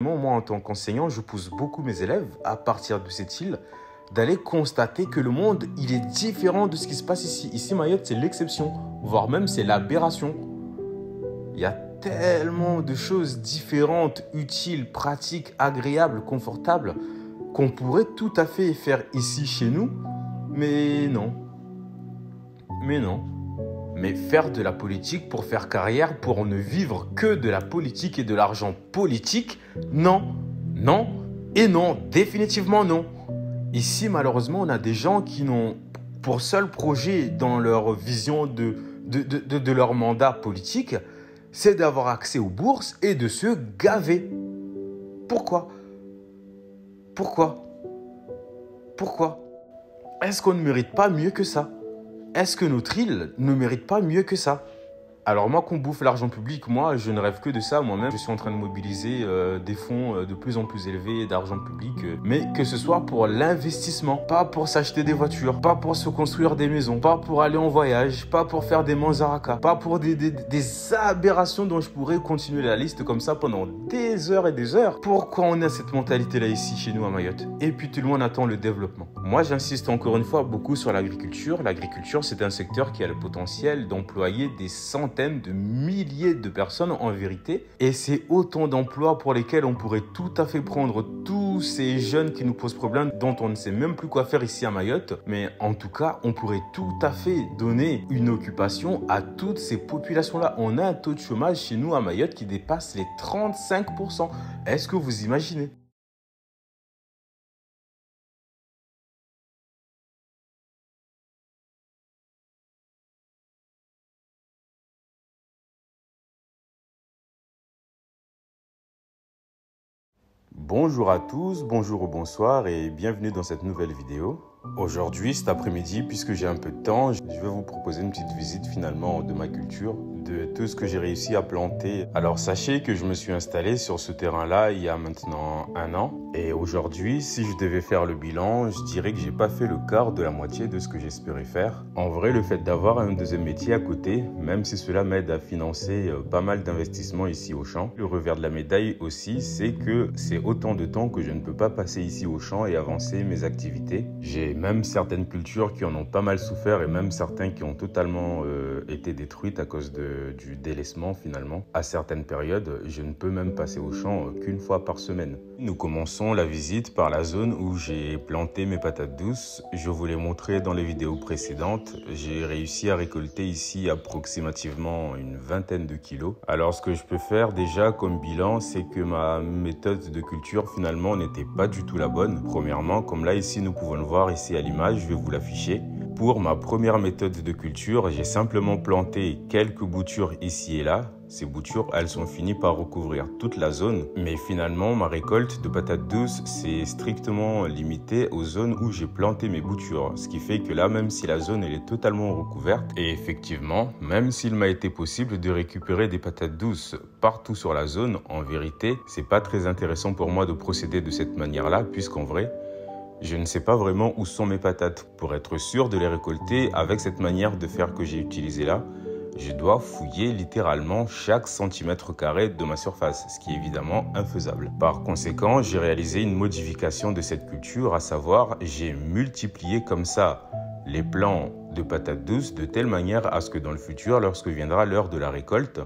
Moi, en tant qu'enseignant, je pousse beaucoup mes élèves, à partir de cette île, d'aller constater que le monde, il est différent de ce qui se passe ici. Ici, Mayotte, c'est l'exception, voire même c'est l'aberration. Il y a tellement de choses différentes, utiles, pratiques, agréables, confortables, qu'on pourrait tout à fait faire ici chez nous, mais non. Mais non. Mais faire de la politique pour faire carrière, pour ne vivre que de la politique et de l'argent politique, non, non et non, définitivement non. Ici, malheureusement, on a des gens qui n'ont pour seul projet dans leur vision de leur mandat politique, c'est d'avoir accès aux bourses et de se gaver. Pourquoi? Pourquoi? Pourquoi? Est-ce qu'on ne mérite pas mieux que ça? Est-ce que notre île ne mérite pas mieux que ça? Alors moi, qu'on bouffe l'argent public, moi, je ne rêve que de ça. Moi-même, je suis en train de mobiliser des fonds de plus en plus élevés d'argent public. Mais que ce soit pour l'investissement, pas pour s'acheter des voitures, pas pour se construire des maisons, pas pour aller en voyage, pas pour faire des manzaraka, pas pour des aberrations dont je pourrais continuer la liste comme ça pendant des heures et des heures. Pourquoi on a cette mentalité-là ici, chez nous à Mayotte? Et puis tout le monde attend le développement. Moi, j'insiste encore une fois beaucoup sur l'agriculture. L'agriculture, c'est un secteur qui a le potentiel d'employer des centaines de milliers de personnes en vérité. Et c'est autant d'emplois pour lesquels on pourrait tout à fait prendre tous ces jeunes qui nous posent problème, dont on ne sait même plus quoi faire ici à Mayotte. Mais en tout cas, on pourrait tout à fait donner une occupation à toutes ces populations-là. On a un taux de chômage chez nous à Mayotte qui dépasse les 35%. Est-ce que vous imaginez ? Bonjour à tous, bonjour ou bonsoir et bienvenue dans cette nouvelle vidéo. Aujourd'hui, cet après-midi, puisque j'ai un peu de temps, je vais vous proposer une petite visite finalement de ma culture, de tout ce que j'ai réussi à planter. Alors sachez que je me suis installé sur ce terrain-là il y a maintenant 1 an. Et aujourd'hui, si je devais faire le bilan, je dirais que j'ai pas fait le quart de la moitié de ce que j'espérais faire. En vrai, le fait d'avoir un deuxième métier à côté, même si cela m'aide à financer pas mal d'investissements ici au champ, le revers de la médaille aussi, c'est que c'est autant de temps que je ne peux pas passer ici au champ et avancer mes activités. J'ai même certaines cultures qui en ont pas mal souffert et même certains qui ont totalement été détruites à cause du délaissement finalement. À certaines périodes, je ne peux même passer au champ qu'une fois par semaine. Nous commençons la visite par la zone où j'ai planté mes patates douces. Je vous l'ai montré dans les vidéos précédentes. J'ai réussi à récolter ici approximativement une vingtaine de kilos. Alors ce que je peux faire déjà comme bilan, c'est que ma méthode de culture finalement n'était pas du tout la bonne. Premièrement, comme là ici nous pouvons le voir ici à l'image, je vais vous l'afficher. Pour ma première méthode de culture, j'ai simplement planté quelques boutures ici et là. Ces boutures, elles sont finies par recouvrir toute la zone. Mais finalement, ma récolte de patates douces, c'est strictement limité aux zones où j'ai planté mes boutures. Ce qui fait que là, même si la zone elle est totalement recouverte, et effectivement, même s'il m'a été possible de récupérer des patates douces partout sur la zone, en vérité, c'est pas très intéressant pour moi de procéder de cette manière-là, puisqu'en vrai, je ne sais pas vraiment où sont mes patates. Pour être sûr de les récolter avec cette manière de faire que j'ai utilisée là, je dois fouiller littéralement chaque centimètre carré de ma surface, ce qui est évidemment infaisable. Par conséquent, j'ai réalisé une modification de cette culture, à savoir, j'ai multiplié comme ça les plants de patates douces de telle manière à ce que dans le futur, lorsque viendra l'heure de la récolte,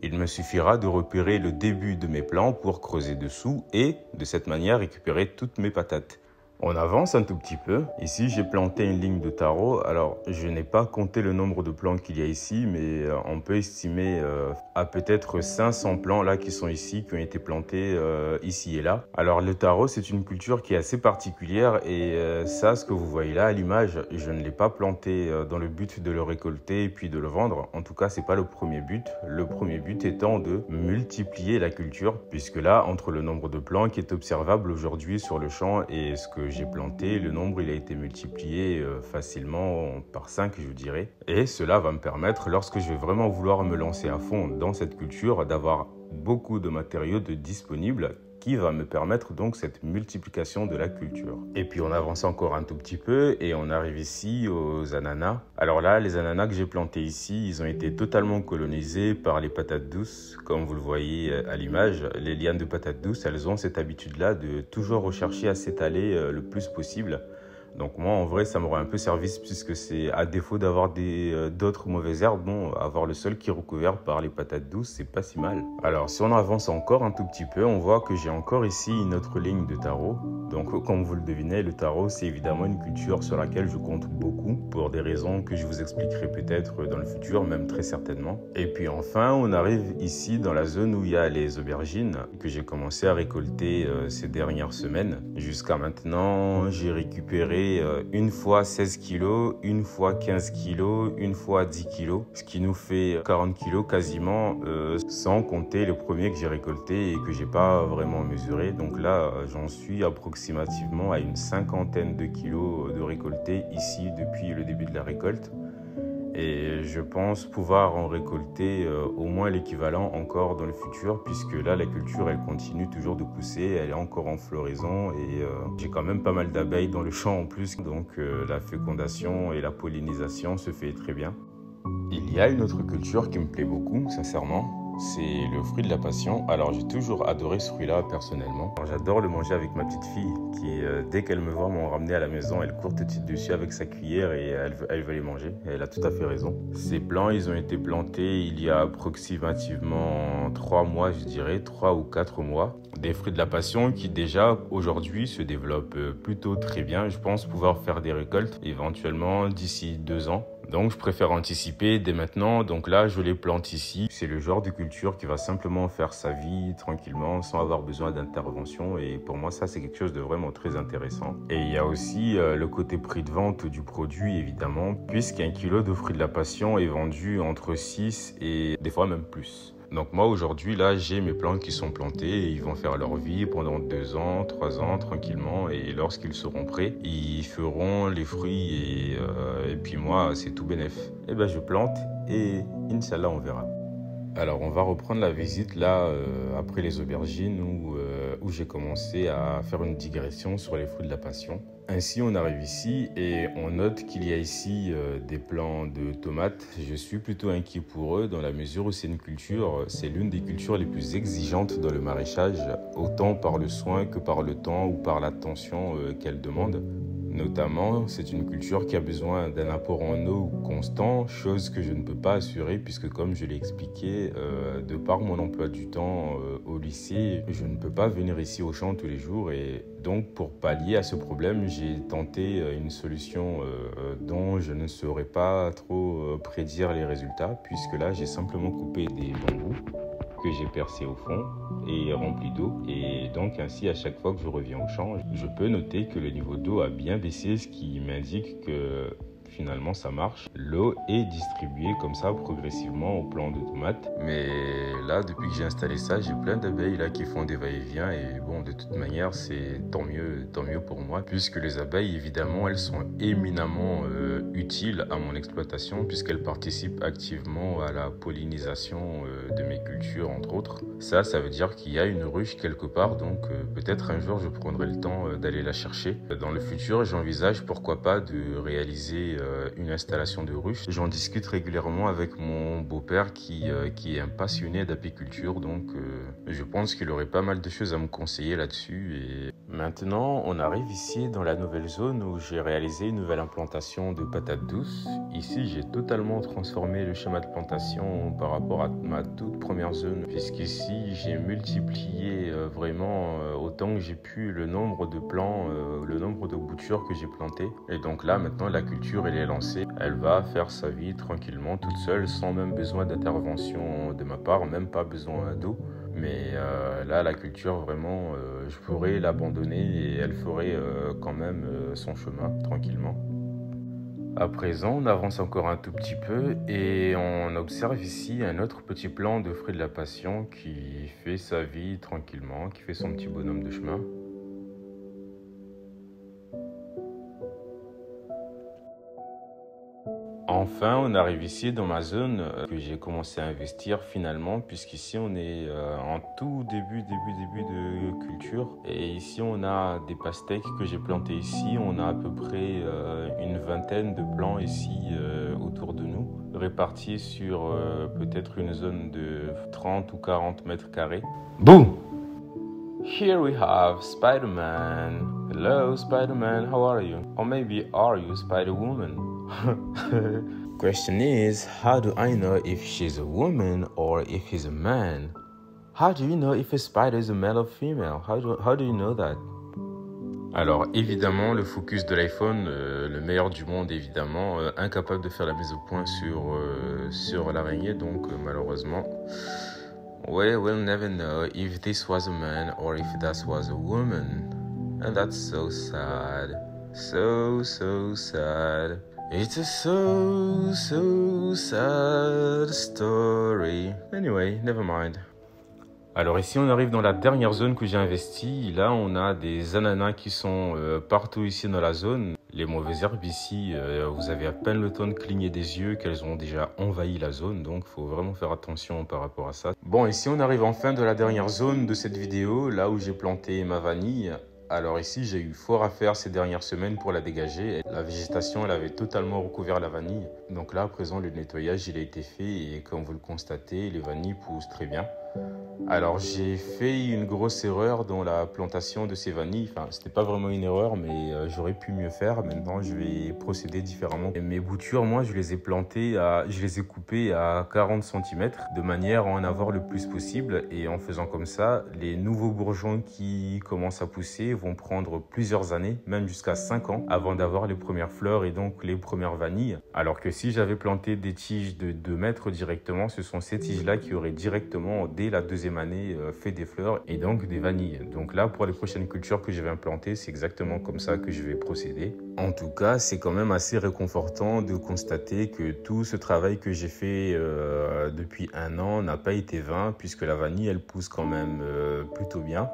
il me suffira de repérer le début de mes plants pour creuser dessous et de cette manière récupérer toutes mes patates. On avance un tout petit peu. Ici, j'ai planté une ligne de taro. Alors, je n'ai pas compté le nombre de plants qu'il y a ici, mais on peut estimer à peut-être 500 plants là qui sont ici, qui ont été plantés ici et là. Alors, le taro, c'est une culture qui est assez particulière et ça, ce que vous voyez là à l'image, je ne l'ai pas planté dans le but de le récolter et puis de le vendre. En tout cas, c'est pas le premier but. Le premier but étant de multiplier la culture, puisque là, entre le nombre de plants qui est observable aujourd'hui sur le champ et ce que j'ai planté, le nombre il a été multiplié facilement par 5 je dirais. Et cela va me permettre, lorsque je vais vraiment vouloir me lancer à fond dans cette culture, d'avoir beaucoup de matériaux disponibles qui va me permettre donc cette multiplication de la culture. Et puis on avance encore un tout petit peu et on arrive ici aux ananas. Alors là, les ananas que j'ai plantés ici, ils ont été totalement colonisés par les patates douces. Comme vous le voyez à l'image, les lianes de patates douces, elles ont cette habitude-là de toujours rechercher à s'étaler le plus possible. Donc moi, en vrai, ça m'aurait un peu servi puisque c'est, à défaut d'avoir d'autres mauvaises herbes, bon, avoir le sol qui est recouvert par les patates douces, c'est pas si mal. Alors, si on avance encore un tout petit peu, on voit que j'ai encore ici une autre ligne de taro. Donc, comme vous le devinez, le taro, c'est évidemment une culture sur laquelle je compte beaucoup, pour des raisons que je vous expliquerai peut-être dans le futur, même très certainement. Et puis enfin, on arrive ici dans la zone où il y a les aubergines, que j'ai commencé à récolter ces dernières semaines. Jusqu'à maintenant, j'ai récupéré une fois 16 kilos, une fois 15 kilos, une fois 10 kilos, ce qui nous fait 40 kilos quasiment, sans compter le premier que j'ai récolté et que j'ai pas vraiment mesuré. Donc là, j'en suis approximativement à une cinquantaine de kilos de récoltés ici depuis le début de la récolte. Et je pense pouvoir en récolter au moins l'équivalent encore dans le futur, puisque là, la culture, elle continue toujours de pousser, elle est encore en floraison et j'ai quand même pas mal d'abeilles dans le champ en plus, donc la fécondation et la pollinisation se fait très bien. Il y a une autre culture qui me plaît beaucoup, sincèrement. C'est le fruit de la passion. Alors, j'ai toujours adoré ce fruit-là personnellement. J'adore le manger avec ma petite fille qui, dès qu'elle me voit m'en ramener à la maison, elle court tout de suite dessus avec sa cuillère et elle veut les manger. Et elle a tout à fait raison. Ces plants, ils ont été plantés il y a approximativement 3 mois, je dirais, 3 ou 4 mois. Des fruits de la passion qui déjà aujourd'hui se développent plutôt très bien. Je pense pouvoir faire des récoltes éventuellement d'ici 2 ans. Donc je préfère anticiper dès maintenant, donc là je les plante ici. C'est le genre de culture qui va simplement faire sa vie tranquillement sans avoir besoin d'intervention et pour moi ça c'est quelque chose de vraiment très intéressant. Et il y a aussi le côté prix de vente du produit évidemment, puisqu'un kilo de fruits de la passion est vendu entre 6 et des fois même plus. Donc moi aujourd'hui là j'ai mes plantes qui sont plantées et ils vont faire leur vie pendant 2 ans, 3 ans tranquillement et lorsqu'ils seront prêts ils feront les fruits et puis moi c'est tout bénef. Et ben je plante et Inch'Allah on verra. Alors on va reprendre la visite là après les aubergines où j'ai commencé à faire une digression sur les fruits de la passion. Ainsi on arrive ici et on note qu'il y a ici des plants de tomates. Je suis plutôt inquiet pour eux dans la mesure où c'est l'une des cultures les plus exigeantes dans le maraîchage, autant par le soin que par le temps ou par l'attention qu'elle demande. Notamment, c'est une culture qui a besoin d'un apport en eau constant, chose que je ne peux pas assurer puisque comme je l'ai expliqué, de par mon emploi du temps au lycée, je ne peux pas venir ici au champ tous les jours et donc pour pallier à ce problème, j'ai tenté une solution dont je ne saurais pas trop prédire les résultats puisque là, j'ai simplement coupé des bambous que j'ai percé au fond et rempli d'eau et donc ainsi à chaque fois que je reviens au champ je peux noter que le niveau d'eau a bien baissé, ce qui m'indique que finalement ça marche. L'eau est distribuée comme ça progressivement au plant de tomates, mais là depuis que j'ai installé ça j'ai plein d'abeilles là qui font des va-et-vient et bon de toute manière c'est tant mieux pour moi puisque les abeilles évidemment elles sont éminemment utiles à mon exploitation puisqu'elles participent activement à la pollinisation de mes cultures entre autres. Ça veut dire qu'il y a une ruche quelque part donc peut-être un jour je prendrai le temps d'aller la chercher. Dans le futur j'envisage pourquoi pas de réaliser une installation de ruche. J'en discute régulièrement avec mon beau-père qui est un passionné d'apiculture donc je pense qu'il aurait pas mal de choses à me conseiller là-dessus. Et maintenant on arrive ici dans la nouvelle zone où j'ai réalisé une nouvelle implantation de patates douces. Ici j'ai totalement transformé le schéma de plantation par rapport à ma toute première zone puisqu'ici j'ai multiplié vraiment autant que j'ai pu le nombre de plants, le nombre de boutures que j'ai plantées et donc là maintenant la culture elle est lancée, elle va faire sa vie tranquillement toute seule sans même besoin d'intervention de ma part, même pas besoin d'eau. Mais là, la culture, vraiment, je pourrais l'abandonner et elle ferait quand même son chemin tranquillement. À présent, on avance encore un tout petit peu et on observe ici un autre petit plant de fruit de la passion qui fait sa vie tranquillement, qui fait son petit bonhomme de chemin. enfin, on arrive ici dans ma zone que j'ai commencé à investir finalement, puisqu'ici on est en tout début de culture. Et ici on a des pastèques que j'ai plantées ici. On a à peu près une vingtaine de plants ici autour de nous, répartis sur peut-être une zone de 30 ou 40 mètres carrés. Boom! Here we have Spider-Man. Hello, Spider-Man, how are you? Or maybe are you Spider-Woman? Question is, how do I know if she's a woman or if he's a man? How do you know if a spider is a male or female? How do you know that? Alors évidemment, le focus de l'iPhone, le meilleur du monde évidemment, incapable de faire la mise au point sur l'araignée, donc malheureusement. We'll never know if this was a man or if that was a woman. And that's so sad. So sad. It's a so sad story. Anyway, never mind. Alors ici, on arrive dans la dernière zone que j'ai investie. Là, on a des ananas qui sont partout ici dans la zone. Les mauvaises herbes ici, vous avez à peine le temps de cligner des yeux qu'elles ont déjà envahi la zone. Donc, il faut vraiment faire attention par rapport à ça. Bon, ici, on arrive enfin de la dernière zone de cette vidéo, là où j'ai planté ma vanille. Alors ici, j'ai eu fort à faire ces dernières semaines pour la dégager. La végétation, elle avait totalement recouvert la vanille. Donc là, à présent, le nettoyage, il a été fait. Et comme vous le constatez, les vanilles poussent très bien. Alors j'ai fait une grosse erreur dans la plantation de ces vanilles. Enfin, c'était pas vraiment une erreur, mais j'aurais pu mieux faire. Maintenant, je vais procéder différemment. Et mes boutures, moi, je les ai coupées à 40 cm de manière à en avoir le plus possible. Et en faisant comme ça, les nouveaux bourgeons qui commencent à pousser vont prendre plusieurs années, même jusqu'à 5 ans, avant d'avoir les premières fleurs et donc les premières vanilles. Alors que si j'avais planté des tiges de 2 mètres directement, ce sont ces tiges-là qui auraient directement, dès la deuxième année, fait des fleurs et donc des vanilles. Donc là, pour les prochaines cultures que je vais implanter, c'est exactement comme ça que je vais procéder. En tout cas, c'est quand même assez réconfortant de constater que tout ce travail que j'ai fait depuis 1 an n'a pas été vain, puisque la vanille, elle pousse quand même plutôt bien.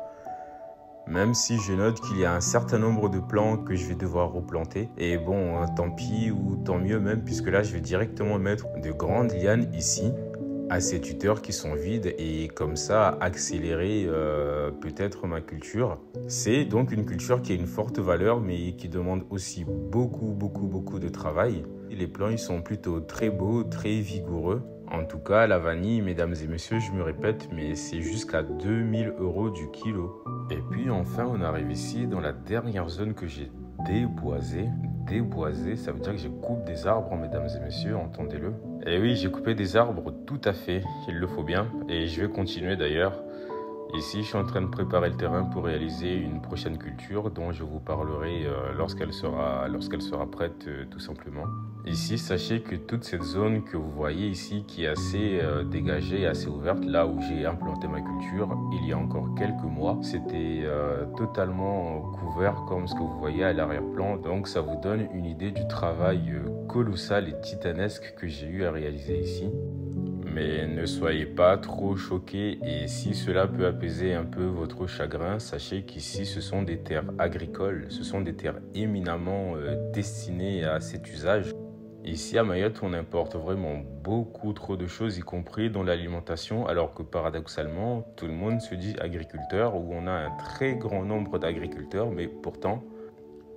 Même si je note qu'il y a un certain nombre de plants que je vais devoir replanter. Et bon, tant pis ou tant mieux même, puisque là, je vais directement mettre de grandes lianes ici, à ces tuteurs qui sont vides, et comme ça accélérer peut-être ma culture. C'est donc une culture qui a une forte valeur, mais qui demande aussi beaucoup de travail. Et les plants, ils sont plutôt très beaux, très vigoureux. En tout cas, la vanille, mesdames et messieurs, je me répète, mais c'est jusqu'à 2000 € du kilo. Et puis enfin, on arrive ici dans la dernière zone que j'ai déboisée. Déboisée, ça veut dire que je coupe des arbres, mesdames et messieurs, entendez-le. Et oui, j'ai coupé des arbres, tout à fait, il le faut bien. Et je vais continuer d'ailleurs. Ici, je suis en train de préparer le terrain pour réaliser une prochaine culture dont je vous parlerai lorsqu'elle sera prête, tout simplement. Ici, sachez que toute cette zone que vous voyez ici, qui est assez dégagée, assez ouverte, là où j'ai implanté ma culture, il y a encore quelques mois, c'était totalement couvert comme ce que vous voyez à l'arrière-plan. Donc, ça vous donne une idée du travail colossal et titanesque que j'ai eu à réaliser ici. Mais ne soyez pas trop choqués, et si cela peut apaiser un peu votre chagrin, sachez qu'ici ce sont des terres agricoles, ce sont des terres éminemment destinées à cet usage. Ici à Mayotte, on importe vraiment beaucoup trop de choses, y compris dans l'alimentation, alors que paradoxalement, tout le monde se dit agriculteur, ou on a un très grand nombre d'agriculteurs, mais pourtant,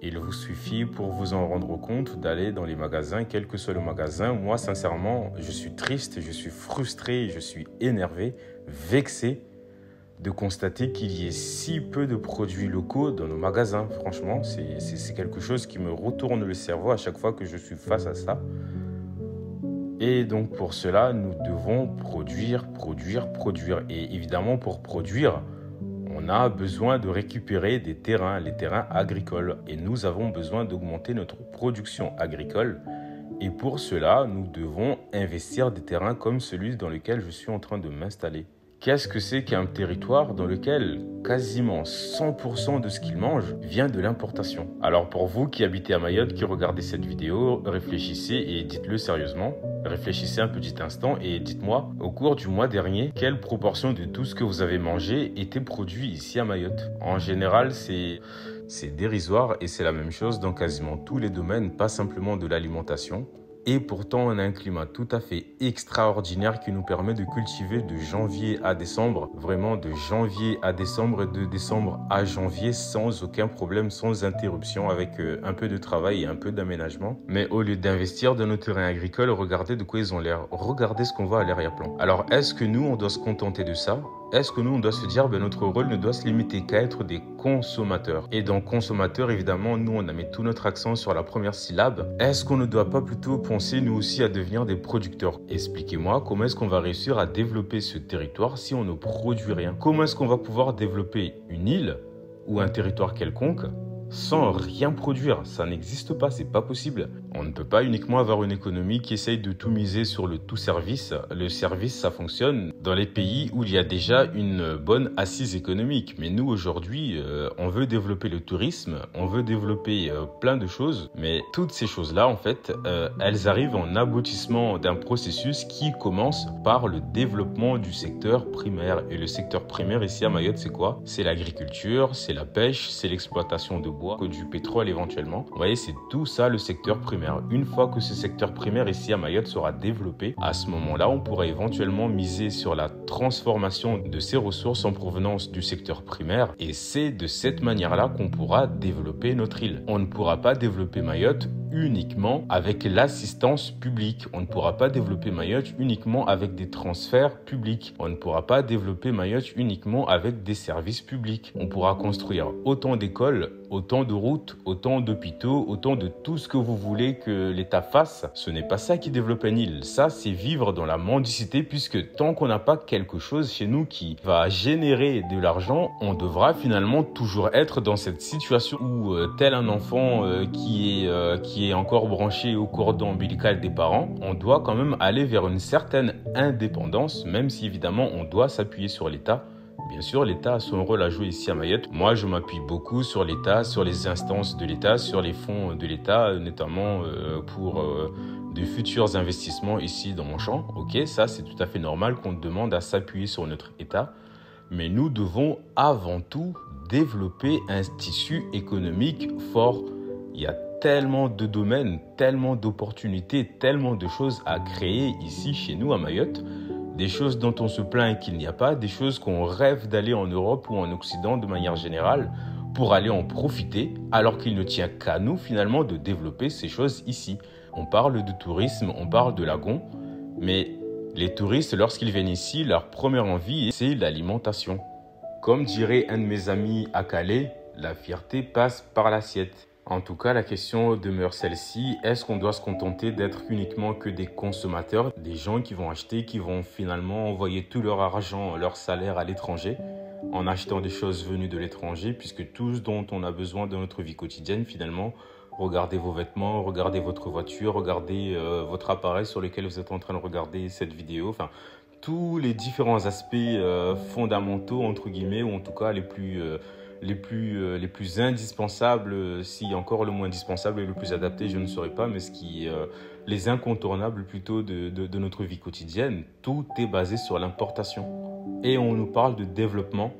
il vous suffit pour vous en rendre compte d'aller dans les magasins, quel que soit le magasin. Moi, sincèrement, je suis triste, je suis frustré, je suis énervé, vexé de constater qu'il y ait si peu de produits locaux dans nos magasins. Franchement, c'est quelque chose qui me retourne le cerveau à chaque fois que je suis face à ça. Et donc pour cela, nous devons produire. Et évidemment, pour produire, on a besoin de récupérer des terrains, les terrains agricoles. Et nous avons besoin d'augmenter notre production agricole. Et pour cela, nous devons investir des terrains comme celui dans lequel je suis en train de m'installer. Qu'est-ce que c'est qu'un territoire dans lequel quasiment 100% de ce qu'il mange vient de l'importation? Alors pour vous qui habitez à Mayotte, qui regardez cette vidéo, réfléchissez et dites-le sérieusement. Réfléchissez un petit instant et dites-moi, au cours du mois dernier, quelle proportion de tout ce que vous avez mangé était produit ici à Mayotte? En général, c'est dérisoire, et c'est la même chose dans quasiment tous les domaines, pas simplement de l'alimentation. Et pourtant, on a un climat tout à fait extraordinaire qui nous permet de cultiver de janvier à décembre, vraiment de janvier à décembre et de décembre à janvier sans aucun problème, sans interruption, avec un peu de travail et un peu d'aménagement. Mais au lieu d'investir dans nos terrains agricoles, regardez de quoi ils ont l'air. Regardez ce qu'on voit à l'arrière-plan. Alors, est-ce que nous, on doit se contenter de ça ? Est-ce que nous, on doit se dire, notre rôle ne doit se limiter qu'à être des consommateurs? Et dans consommateurs, évidemment, nous, on a mis tout notre accent sur la première syllabe. Est-ce qu'on ne doit pas plutôt penser, nous aussi, à devenir des producteurs? Expliquez-moi, comment est-ce qu'on va réussir à développer ce territoire si on ne produit rien? Comment est-ce qu'on va pouvoir développer une île ou un territoire quelconque sans rien produire? Ça n'existe pas, c'est pas possible. On ne peut pas uniquement avoir une économie qui essaye de tout miser sur le tout service. Le service, ça fonctionne dans les pays où il y a déjà une bonne assise économique. Mais nous, aujourd'hui, on veut développer le tourisme, on veut développer plein de choses. Mais toutes ces choses-là, en fait, elles arrivent en aboutissement d'un processus qui commence par le développement du secteur primaire. Et le secteur primaire ici à Mayotte, c'est quoi? C'est l'agriculture, c'est la pêche, c'est l'exploitation de bois, du pétrole éventuellement. Vous voyez, c'est tout ça le secteur primaire. Une fois que ce secteur primaire ici à Mayotte sera développé, à ce moment-là, on pourra éventuellement miser sur la transformation de ces ressources en provenance du secteur primaire. Et c'est de cette manière-là qu'on pourra développer notre île. On ne pourra pas développer Mayotte uniquement avec l'assistance publique. On ne pourra pas développer Mayotte uniquement avec des transferts publics. On ne pourra pas développer Mayotte uniquement avec des services publics. On pourra construire autant d'écoles, autant de routes, autant d'hôpitaux, autant de tout ce que vous voulez que l'État fasse. Ce n'est pas ça qui développe une île. Ça, c'est vivre dans la mendicité, puisque tant qu'on n'a pas quelque chose chez nous qui va générer de l'argent, on devra finalement toujours être dans cette situation où tel un enfant qui est encore branché au cordon ombilical des parents, on doit quand même aller vers une certaine indépendance, même si évidemment on doit s'appuyer sur l'État. Bien sûr, l'État a son rôle à jouer ici à Mayotte. Moi, je m'appuie beaucoup sur l'État, sur les instances de l'État, sur les fonds de l'État, notamment pour de futurs investissements ici dans mon champ. Ok, ça, c'est tout à fait normal qu'on demande à s'appuyer sur notre État. Mais nous devons avant tout développer un tissu économique fort. Il y a tellement de domaines, tellement d'opportunités, tellement de choses à créer ici chez nous à Mayotte. Des choses dont on se plaint qu'il n'y a pas, des choses qu'on rêve d'aller en Europe ou en Occident de manière générale pour aller en profiter, alors qu'il ne tient qu'à nous finalement de développer ces choses ici. On parle de tourisme, on parle de lagon, mais les touristes, lorsqu'ils viennent ici, leur première envie, c'est l'alimentation. Comme dirait un de mes amis à Calais, la fierté passe par l'assiette. En tout cas, la question demeure celle-ci. Est-ce qu'on doit se contenter d'être uniquement que des consommateurs, des gens qui vont acheter, qui vont finalement envoyer tout leur argent, leur salaire à l'étranger, en achetant des choses venues de l'étranger, puisque tout ce dont on a besoin dans notre vie quotidienne, finalement, regardez vos vêtements, regardez votre voiture, regardez votre appareil sur lequel vous êtes en train de regarder cette vidéo, enfin, tous les différents aspects fondamentaux, entre guillemets, ou en tout cas les plus indispensables, si encore le moins indispensable et le plus adapté, je ne saurais pas, mais les incontournables plutôt de notre vie quotidienne, tout est basé sur l'importation. Et on nous parle de développement.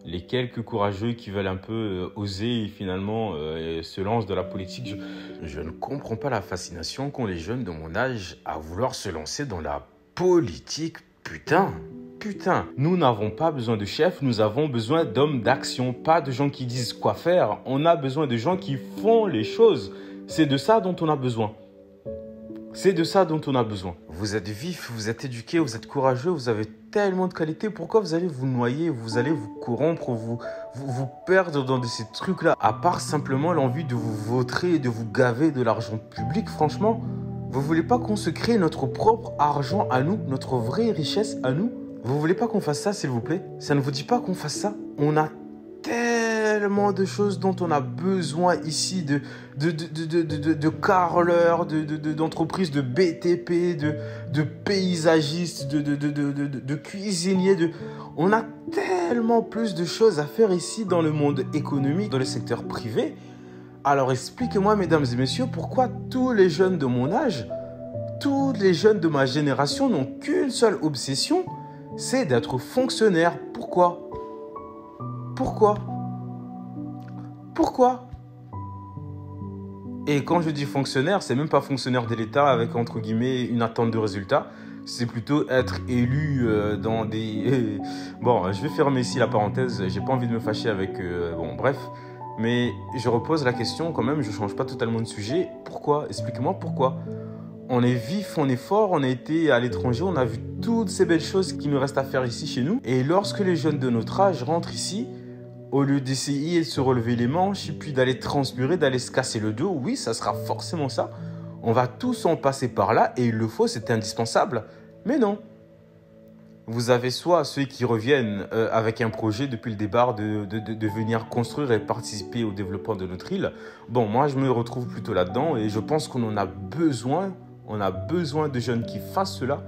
Les quelques courageux qui veulent un peu oser et finalement se lancent dans la politique. Je ne comprends pas la fascination qu'ont les jeunes de mon âge à vouloir se lancer dans la politique. Putain, nous n'avons pas besoin de chefs, nous avons besoin d'hommes d'action, pas de gens qui disent quoi faire. On a besoin de gens qui font les choses. C'est de ça dont on a besoin. Vous êtes vif, vous êtes éduqué, vous êtes courageux, vous avez tellement de qualités. Pourquoi vous allez vous noyer, vous allez vous corrompre, vous perdre dans de ces trucs-là? À part simplement l'envie de vous vautrer et de vous gaver de l'argent public, franchement, vous voulez pas qu'on se crée notre propre argent à nous, notre vraie richesse à nous? Vous voulez pas qu'on fasse ça, s'il vous plaît? Ça ne vous dit pas qu'on fasse ça? On a tellement de choses dont on a besoin ici, de carreleurs, d'entreprises de BTP, de paysagistes, de cuisiniers. On a tellement plus de choses à faire ici dans le monde économique, dans le secteur privé. Alors expliquez-moi, mesdames et messieurs, pourquoi tous les jeunes de mon âge, tous les jeunes de ma génération n'ont qu'une seule obsession, c'est d'être fonctionnaire. Pourquoi? Et quand je dis fonctionnaire, c'est même pas fonctionnaire de l'État avec, entre guillemets, une attente de résultat. C'est plutôt être élu dans des... Bon, je vais fermer ici la parenthèse. J'ai pas envie de me fâcher avec... Bon, bref. Mais je repose la question quand même. Je change pas totalement de sujet. Pourquoi? Expliquez-moi pourquoi. On est vif, on est fort, on a été à l'étranger, on a vu toutes ces belles choses qui nous restent à faire ici chez nous. Et lorsque les jeunes de notre âge rentrent ici, au lieu d'essayer de se relever les manches et puis d'aller transpirer, d'aller se casser le dos, oui, ça sera forcément ça. On va tous en passer par là et il le faut, c'est indispensable. Mais non. Vous avez soit ceux qui reviennent avec un projet depuis le départ de venir construire et participer au développement de notre île. Bon, moi, je me retrouve plutôt là-dedans et je pense qu'on en a besoin. On a besoin de jeunes qui fassent cela,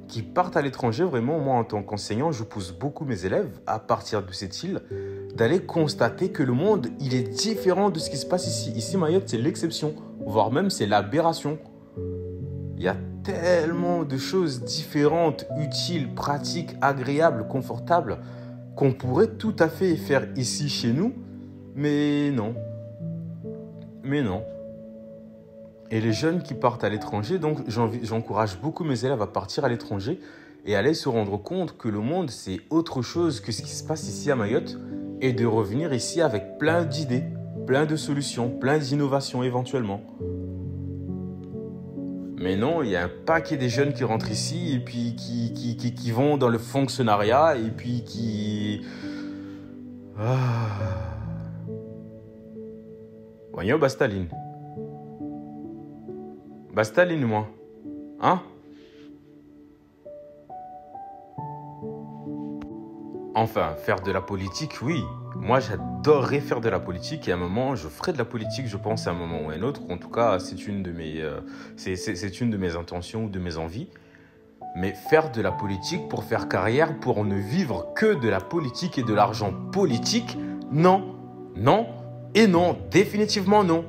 qui partent à l'étranger. Vraiment, moi, en tant qu'enseignant, je pousse beaucoup mes élèves à partir de cette île, d'aller constater que le monde, il est différent de ce qui se passe ici. Ici, Mayotte, c'est l'exception, voire même c'est l'aberration. Il y a tellement de choses différentes, utiles, pratiques, agréables, confortables, qu'on pourrait tout à fait faire ici chez nous, mais non. Mais non. Et les jeunes qui partent à l'étranger, donc j'encourage beaucoup mes élèves à partir à l'étranger et aller se rendre compte que le monde, c'est autre chose que ce qui se passe ici à Mayotte et de revenir ici avec plein d'idées, plein de solutions, plein d'innovations éventuellement. Mais non, il y a un paquet des jeunes qui rentrent ici et puis qui vont dans le fonctionnariat et puis qui... Voyons, Bastaline. Bastaline, moi. Hein? Enfin, faire de la politique, oui. Moi, j'adorerais faire de la politique et à un moment, je ferai de la politique, je pense, à un moment ou à un autre. En tout cas, c'est une de mes intentions ou de mes envies. Mais faire de la politique pour faire carrière, pour ne vivre que de la politique et de l'argent politique, non. Non et non. Définitivement non.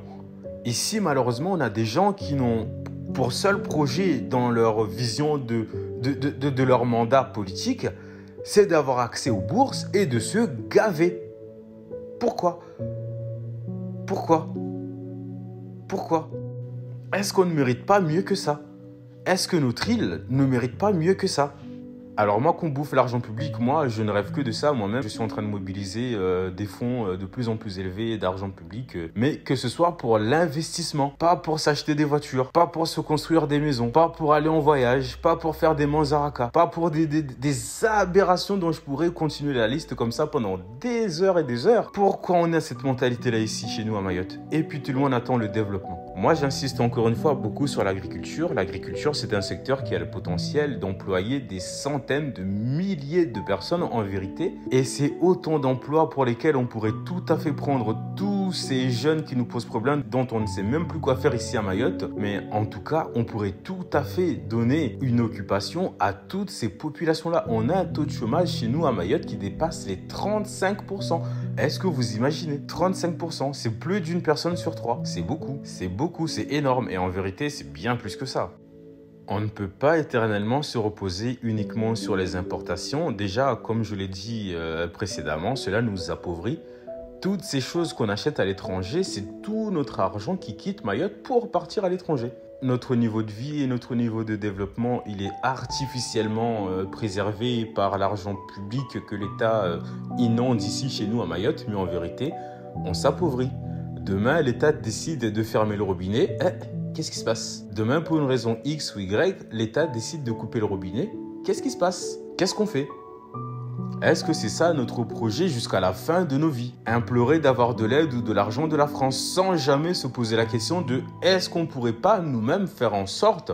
Ici, malheureusement, on a des gens qui n'ont pour seul projet dans leur vision de leur mandat politique, c'est d'avoir accès aux bourses et de se gaver. Pourquoi? Pourquoi? Pourquoi? Est-ce qu'on ne mérite pas mieux que ça? Est-ce que notre île ne mérite pas mieux que ça? Alors moi, qu'on bouffe l'argent public, moi, je ne rêve que de ça. Moi-même, je suis en train de mobiliser des fonds de plus en plus élevés d'argent public. Mais que ce soit pour l'investissement, pas pour s'acheter des voitures, pas pour se construire des maisons, pas pour aller en voyage, pas pour faire des manzaraka, pas pour des aberrations dont je pourrais continuer la liste comme ça pendant des heures et des heures. Pourquoi on a cette mentalité-là ici, chez nous à Mayotte? Et puis tout le monde attend le développement. Moi, j'insiste encore une fois beaucoup sur l'agriculture. L'agriculture, c'est un secteur qui a le potentiel d'employer des centaines de milliers de personnes en vérité. Et c'est autant d'emplois pour lesquels on pourrait tout à fait prendre tous ces jeunes qui nous posent problème, dont on ne sait même plus quoi faire ici à Mayotte. Mais en tout cas, on pourrait tout à fait donner une occupation à toutes ces populations-là. On a un taux de chômage chez nous à Mayotte qui dépasse les 35%. Est-ce que vous imaginez? 35%, c'est plus d'une personne sur trois. C'est beaucoup, c'est énorme. Et en vérité, c'est bien plus que ça. On ne peut pas éternellement se reposer uniquement sur les importations. Déjà, comme je l'ai dit précédemment, cela nous appauvrit. Toutes ces choses qu'on achète à l'étranger, c'est tout notre argent qui quitte Mayotte pour partir à l'étranger. Notre niveau de vie et notre niveau de développement, il est artificiellement préservé par l'argent public que l'État inonde ici chez nous à Mayotte. Mais en vérité, on s'appauvrit. Demain, l'État décide de fermer le robinet. Qu'est-ce qui se passe? Demain, pour une raison X ou Y, l'État décide de couper le robinet. Qu'est-ce qui se passe? Qu'est-ce qu'on fait? Est-ce que c'est ça notre projet jusqu'à la fin de nos vies? Implorer d'avoir de l'aide ou de l'argent de la France sans jamais se poser la question de est-ce qu'on ne pourrait pas nous-mêmes faire en sorte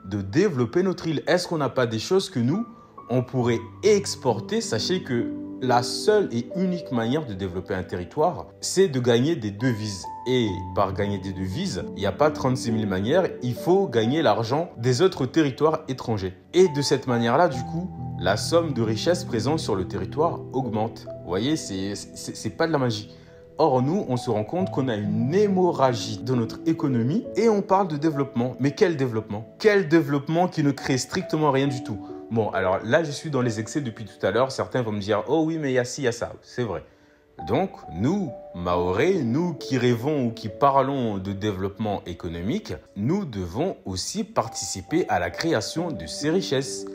de développer notre île? Est-ce qu'on n'a pas des choses que nous, on pourrait exporter? Sachez que la seule et unique manière de développer un territoire, c'est de gagner des devises. Et par gagner des devises, il n'y a pas 36 000 manières, il faut gagner l'argent des autres territoires étrangers. Et de cette manière-là, du coup, la somme de richesse présente sur le territoire augmente. Vous voyez, c'est pas de la magie. Or, nous, on se rend compte qu'on a une hémorragie dans notre économie et on parle de développement. Mais quel développement? Quel développement qui ne crée strictement rien du tout? Bon, alors là, je suis dans les excès depuis tout à l'heure. Certains vont me dire « Oh oui, mais il y a ci, il y a ça. » C'est vrai. Donc, nous, Mahorais, nous qui rêvons ou qui parlons de développement économique, nous devons aussi participer à la création de ces richesses.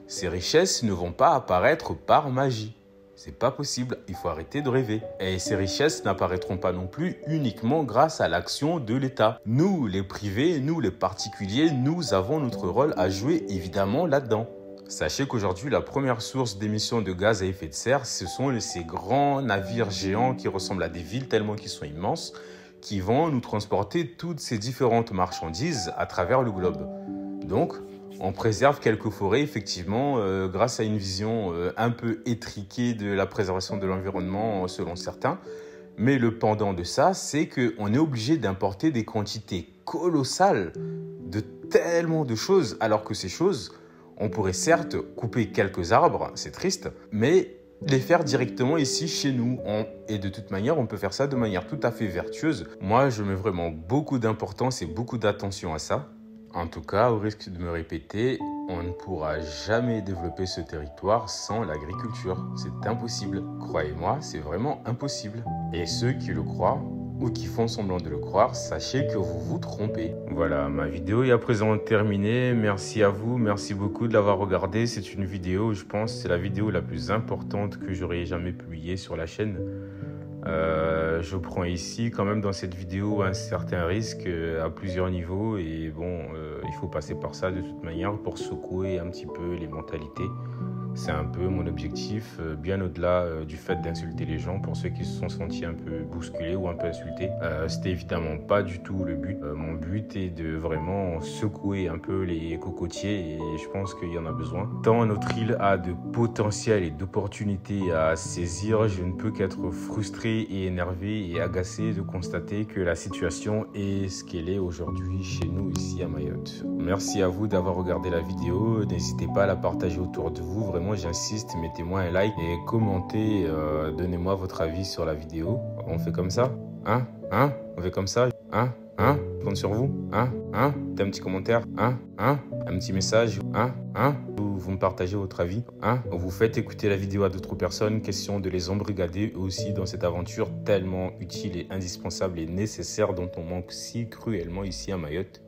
Ces richesses ne vont pas apparaître par magie. C'est pas possible, il faut arrêter de rêver. Et ces richesses n'apparaîtront pas non plus uniquement grâce à l'action de l'État. Nous, les privés, nous, les particuliers, nous avons notre rôle à jouer évidemment là-dedans. Sachez qu'aujourd'hui, la première source d'émissions de gaz à effet de serre, ce sont ces grands navires géants qui ressemblent à des villes tellement qu'ils sont immenses, qui vont nous transporter toutes ces différentes marchandises à travers le globe. Donc, on préserve quelques forêts, effectivement, grâce à une vision un peu étriquée de la préservation de l'environnement selon certains. Mais le pendant de ça, c'est qu'on est obligé d'importer des quantités colossales de tellement de choses, alors que ces choses, on pourrait certes couper quelques arbres, c'est triste, mais les faire directement ici chez nous. Et de toute manière, on peut faire ça de manière tout à fait vertueuse. Moi, je mets vraiment beaucoup d'importance et beaucoup d'attention à ça. En tout cas, au risque de me répéter, on ne pourra jamais développer ce territoire sans l'agriculture. C'est impossible. Croyez-moi, c'est vraiment impossible. Et ceux qui le croient ou qui font semblant de le croire, sachez que vous vous trompez. Voilà, ma vidéo est à présent terminée. Merci à vous, merci beaucoup de l'avoir regardée. C'est une vidéo, je pense, c'est la vidéo la plus importante que j'aurais jamais publiée sur la chaîne. Je prends ici quand même dans cette vidéo un certain risque à plusieurs niveaux et bon, il faut passer par ça de toute manière pour secouer un petit peu les mentalités. C'est un peu mon objectif, bien au-delà du fait d'insulter les gens pour ceux qui se sont sentis un peu bousculés ou un peu insultés. C'était évidemment pas du tout le but. Mon but est de vraiment secouer un peu les cocotiers et je pense qu'il y en a besoin. Tant notre île a de potentiel et d'opportunités à saisir, je ne peux qu'être frustré et énervé et agacé de constater que la situation est ce qu'elle est aujourd'hui chez nous ici à Mayotte. Merci à vous d'avoir regardé la vidéo. N'hésitez pas à la partager autour de vous. Vraiment, j'insiste, mettez-moi un like et commentez, donnez-moi votre avis sur la vidéo. On fait comme ça? On fait comme ça? Je compte sur vous? Un petit commentaire? Un petit message? Vous me partagez votre avis? Vous faites écouter la vidéo à d'autres personnes, question de les embrigader aussi dans cette aventure tellement utile et indispensable et nécessaire dont on manque si cruellement ici à Mayotte.